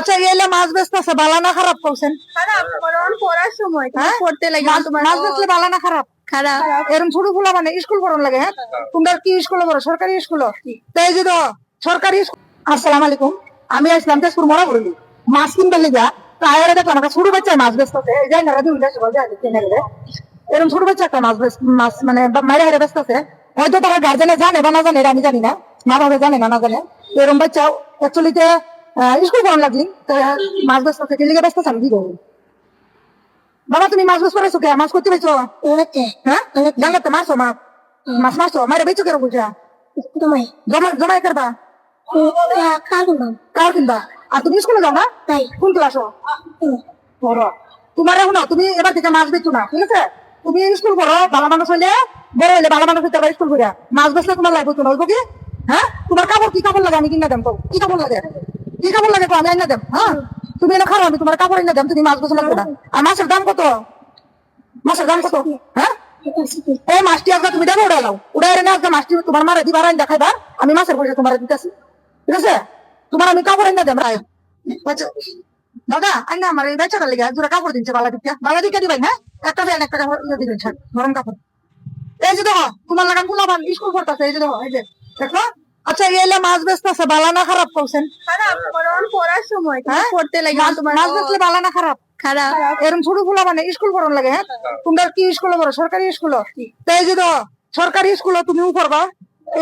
আচ্ছা এলে মাছ বেচতেছে ভালো না খারাপ করছেন? খারাপ, কারণ পড়ার সময় হ্যাঁ? পড়তে লাগে তোমার মাছ বেচলে ভালো না খারাপ? খারাপ। এরকম ছোট ফুলা মানে স্কুল পড়ান লাগে। হ্যাঁ, তোমরা কি স্কুলে পড়ো? সরকারি স্কুল? তাই যে তো সরকারি আসসালামু আলাইকুম, আমি আসলাম তেজপুর মরা বলি মাছ কিনতে লিগা। তাই দেখো আমাকে ছোট বাচ্চা মাছ বেচতেছে, যাই না দুই দেশ বল যায় এরকম ছোট বাচ্চা একটা মাছ মানে মাইরে হারে বেচতেছে। হয়তো তারা গার্জেনে জানে বা না জানে এটা আমি জানি না, মা বাবা জানে না জানে এরকম বাচ্চা অ্যাকচুয়ালিতে স্কুল পড়ান লাগলি মাছ বেচতেছে কি লিগে বেচতেছে আমি কি করবো? বাবা তুমি মাছ বেচ করেছো কে? মাছ করতে পেয়েছো? হ্যাঁ, জানলাতে মারছো মাছ মাছ মারছো মারে বেচো কেন বুঝা? জমাই করবা কার কিনবা? আর তুমি স্কুলে যাও না? কোন ক্লাসও? তোমার এখন তুমি এবার থেকে মাছ বেচো না, ঠিক আছে? তুমি স্কুল পড়ো, ভালো মানুষ হইলে বড় হইলে ভালো মানুষ হইতে পারবে স্কুল পড়া। মাছ বেচলে তোমার লাগবে তো নইব কি? হ্যাঁ, তোমার কাপড় কি কাপড় লাগে আমি কিনা দেন তো? কি কাপড় লাগে? কি কাপড় লাগে তো আমি আইনা দেব। হ্যাঁ, তুমি এনে খারাপ আমি তোমার কাপড় এনে দেব, তুমি মাছ বেচো লাগবে না। আর মাছের দাম কত? মাছের দাম কত? হ্যাঁ, এই মাছটি আজকে তুমি দেবো উড়াই লাও, উড়াই এনে আজকে মাছটি তোমার মারে দিবার আইন দেখাইবা, আমি মাছের পয়সা তোমার দিতেছি, ঠিক আছে? তোমার আমি কাপড় এনে দেব রায়। দাদা আইনা আমার এই বেচার লেগে জোড়া কাপড় দিচ্ছে বালা দিকে দিবেন। হ্যাঁ, একটা ফ্যান একটা কাপড় দিবেন, গরম কাপড়। এই যে দেখো তোমার লাগান পোলাপান স্কুল পড়তেছে, এই যে দেখো এই যে দেখো। আচ্ছা এলে মাছ বেচতেছে ভালো না খারাপ করছেন? খারাপ, কারণ পড়ার সময় পড়তে লাগে তোমার মাছ বেচলে ভালো না খারাপ? খারাপ। এরকম ছোট ফুলা মানে স্কুল পড়ান লাগে। হ্যাঁ, তোমরা কি স্কুলে পড়ো? সরকারি স্কুল? তাই যে দেখো সরকারি স্কুল তুমিও পড়বা,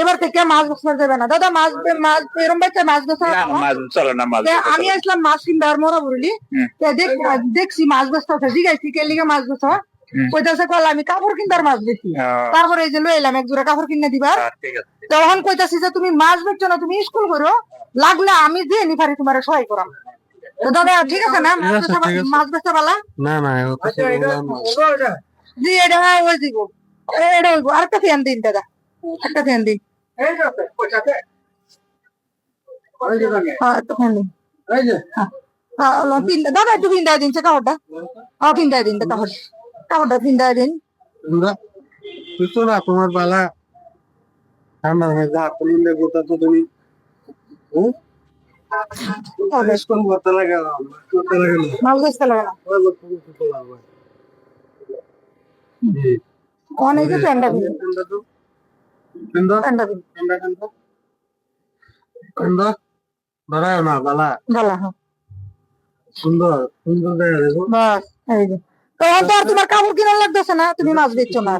এবার থেকে মাছ বেচতে যাবে না দাদা। মাছ মাছ এরকম বাচ্চা মাছ বেচা চলে না মাছ আমি আসলাম মাছ কিনবার মরা বলি দেখছি মাছ বেচতে জিগাইছি কে লিগে মাছ বেচা কইতাছে কল আমি কাপড় কিনবার মাছ বেশি। তারপরে এই যে লই এলাম এক জোড়া কাপড় কিনে দিবার। তখন কইতাছি যে তুমি মাছ বেচছো না, তুমি স্কুল করো, লাগলে আমি যে নি পারি তোমার সহায় করাম। তো দাদা ঠিক আছে না? মাছ বেচা বালা না না জি এটা ওই দিব, এটা হইব। আরেকটা ফ্যান দিন দাদা, একটা ফ্যান দিন। হ্যাঁ একটা ফ্যান দিন। দাদা একটু পিন্ডায় দিন কাপড়টা। পিন্ডায় দিন কাপড়টা পিন্ডায় দিন। বুঝছো না তোমার বালা ঠান্ডা হয়ে যা তুমি গোটা তো তুমি করতে লাগে মাছ বেচতে লাগে না অনেক ফ্যানটা দিন, ফ্যানটা দিন দাঁড়ায় না বালা ভালো। হ্যাঁ সুন্দর সুন্দর দেখা দেখো বাস এই যে তখন তো আর তোমার কাপড় কিনা লাগতেছে না, তুমি মাছ বেচছো না।